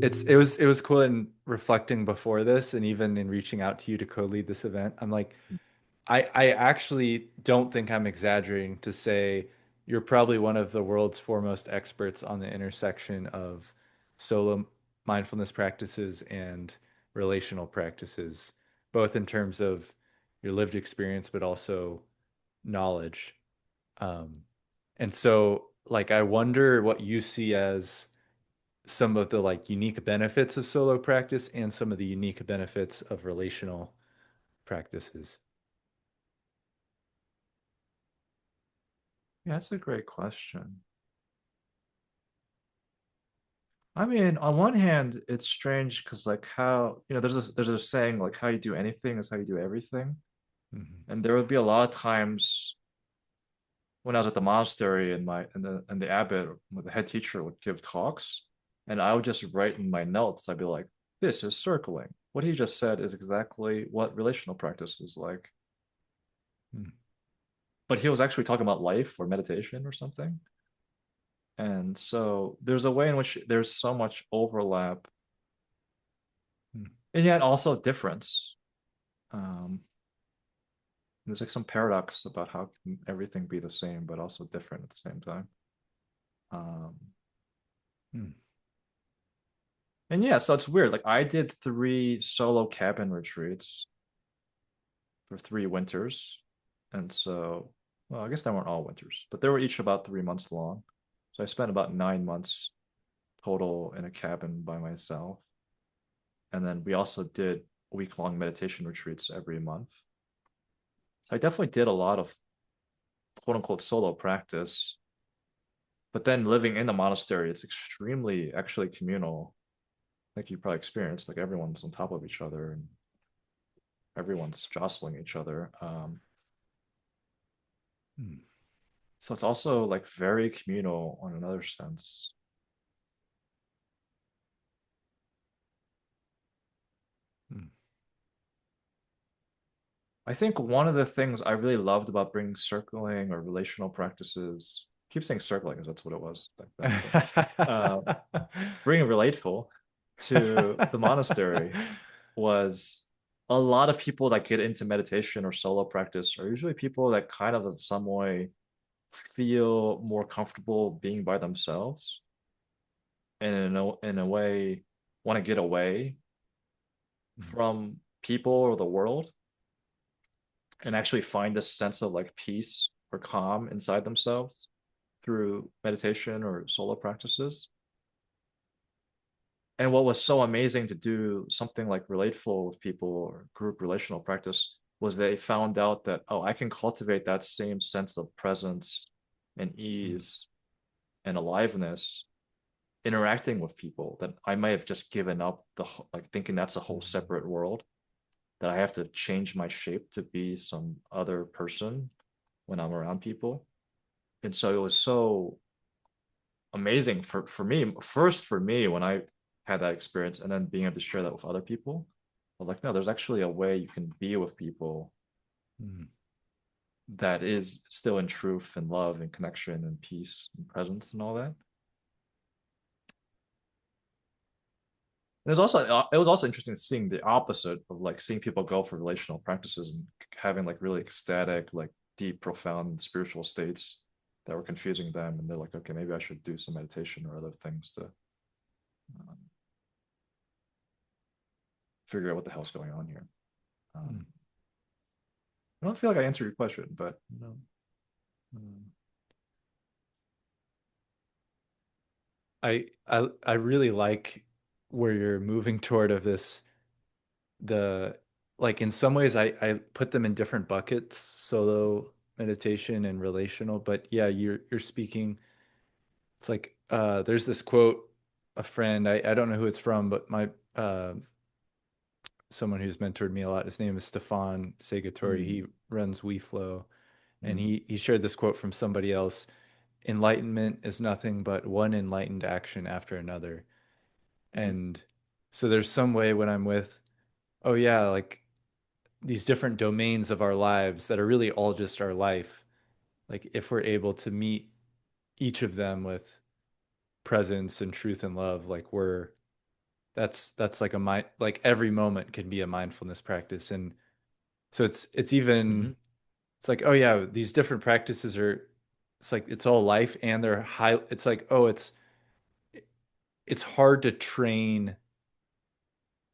it was cool in reflecting before this and even in reaching out to you to co-lead this event. I'm like, I actually don't think I'm exaggerating to say you're probably one of the world's foremost experts on the intersection of solo mindfulness practices and relational practices, both in terms of your lived experience, but also knowledge. Um, and so, like, I wonder what you see as some of the like unique benefits of solo practice and some of the unique benefits of relational practices. Yeah, that's a great question. I mean, on one hand, it's strange because like how, there's a saying like how you do anything is how you do everything. Mhm. And there would be a lot of times when I was at the monastery and the abbot, the head teacher would give talks, and I would just write in my notes. I'd be like, "This is circling. What he just said is exactly what relational practice is like." Mm. But he was actually talking about life or meditation or something. And so there's a way in which there's so much overlap Mm. and yet also difference. Um, there's like some paradox about how can everything be the same but also different at the same time. Um, Mm. and yeah, so it's weird. Like I did 3 solo cabin retreats for 3 winters, and so well, I guess they weren't all winters, but they were each about 3 months long. So I spent about 9 months total in a cabin by myself, and then we also did week-long meditation retreats every month. So I definitely did a lot of quote unquote solo practice. But then living in the monastery, it's extremely actually communal. Like you probably experienced, like everyone's on top of each other and everyone's jostling each other. Mm. So it's also like very communal on another sense. Mm. I think one of the things I really loved about bringing circling or relational practices, I keep saying circling because that's what it was back then, but bringing relateful to the monastery was a lot of people that get into meditation or solo practice are usually people that kind of in some way feel more comfortable being by themselves and in a way want to get away Mm. from people or the world and actually find this sense of like peace or calm inside themselves through meditation or solo practices. And what was so amazing to do something like relateful with people or group relational practice was they found out that, oh, I can cultivate that same sense of presence and Mm. ease and aliveness interacting with people that I might have just given up like thinking that's a whole Mm. separate world that I have to change my shape to be some other person when I'm around people. And so it was so amazing for me, first for me when I had that experience, and then being able to share that with other people. But like, no, there's actually a way you can be with people Mm. that is still in truth and love and connection and peace and presence and all that. And it was also interesting seeing the opposite of like seeing people go for relational practices and having like really ecstatic, like deep, profound spiritual states that were confusing them, and they're like, okay, maybe I should do some meditation or other things to um, figure out what the hell's going on here. Mm. I don't feel like I answered your question, but I really like where you're moving toward of this the like in some ways I put them in different buckets, solo meditation and relational, but yeah, you're speaking it's like there's this quote a friend I don't know who it's from, but my someone who's mentored me a lot. His name is Stefan Segatori. mm, He runs WeFlow, and mm, he shared this quote from somebody else. Enlightenment is nothing but one enlightened action after another. mm, And so there's some way when I'm with, oh yeah, like these different domains of our lives that are really all just our life. Like if we're able to meet each of them with presence and truth and love, like that's like a mind, like every moment can be a mindfulness practice. And so it's even Mm-hmm. it's like, oh yeah, these different practices are, it's like it's all life and they're high. It's like, oh, it's hard to train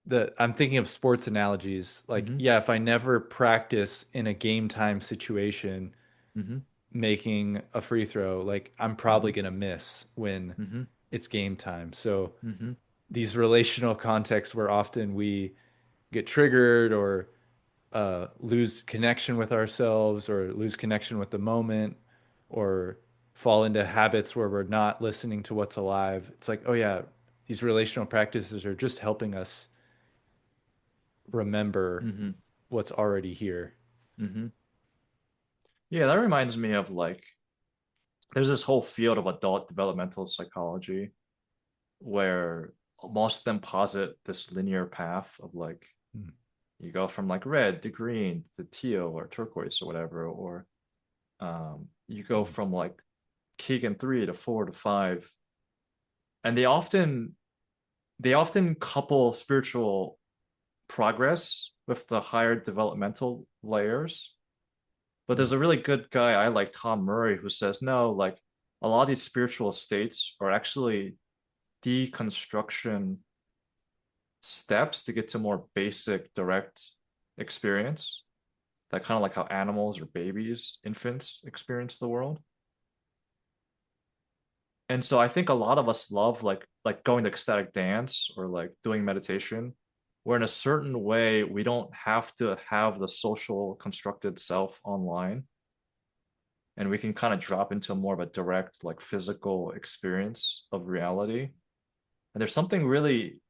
the, I'm thinking of sports analogies. Like, Mm-hmm. yeah, if I never practice in a game time situation Mm-hmm. making a free throw, like I'm Mm-hmm. probably gonna miss when Mm-hmm. it's game time. So Mm-hmm. these relational contexts where often we get triggered or lose connection with ourselves or lose connection with the moment or fall into habits where we're not listening to what's alive. It's like, oh yeah, these relational practices are just helping us remember Mm-hmm. what's already here. Mm-hmm. Yeah, that reminds me of like there's this whole field of adult developmental psychology where most of them posit this linear path of like Mm, you go from like red to green to teal or turquoise or whatever, or you go mm, from like Keegan 3 to 4 to 5, and they often couple spiritual progress with the higher developmental layers. But mm, there's a really good guy I like, Tom Murray, who says no, like a lot of these spiritual states are actually deconstruction steps to get to more basic, direct experience. That kind of like how animals or babies, infants experience the world. And so I think a lot of us love like going to ecstatic dance or like doing meditation, where in a certain way we don't have to have the social constructed self online, and we can kind of drop into more of a direct like physical experience of reality. And there's something really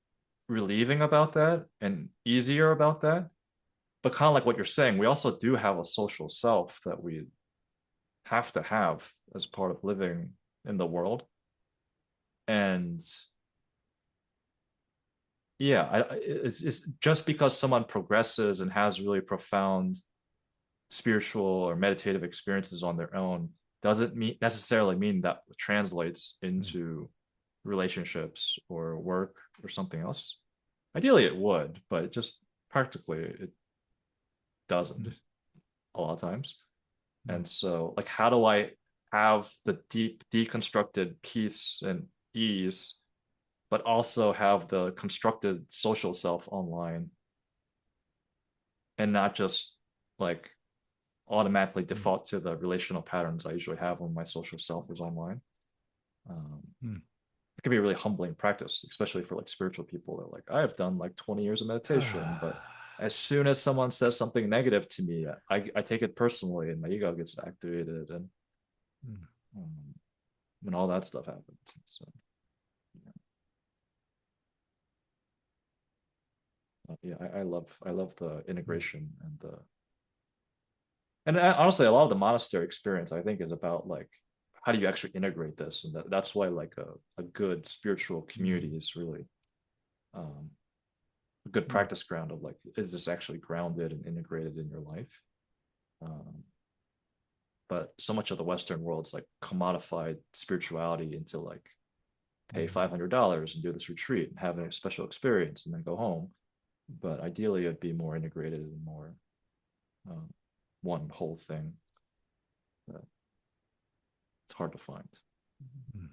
relieving about that and easier about that. But kind of like what you're saying, we also do have a social self that we have to have as part of living in the world. And yeah, it's just because someone progresses and has really profound spiritual or meditative experiences on their own doesn't necessarily mean that translates mm, into relationships or work or something else. Ideally, it would, but it just practically it doesn't mm, a lot of times. mm, And so, like, how do I have the deep deconstructed peace and ease, but also have the constructed social self online and not just like automatically mm, default to the relational patterns I usually have when my social self is online? Um, mm. it can be a really humbling practice, especially for like spiritual people that like, I have done like 20 years of meditation, but as soon as someone says something negative to me, I take it personally and my ego gets activated and Mm. um, when all that stuff happens. So, yeah, I love the Mm. integration and honestly, a lot of the monastery experience I think is about like how do you actually integrate this, and that's why like a good spiritual Mm. community is really um, a good Mm. practice ground of like is this actually grounded and integrated in your life. Um, but so much of the Western world's like commodified spirituality into like pay Mm. $500 and do this retreat and have a special experience and then go home. But ideally, it'd be more integrated and more um, one whole thing. But it's hard to find. Mm.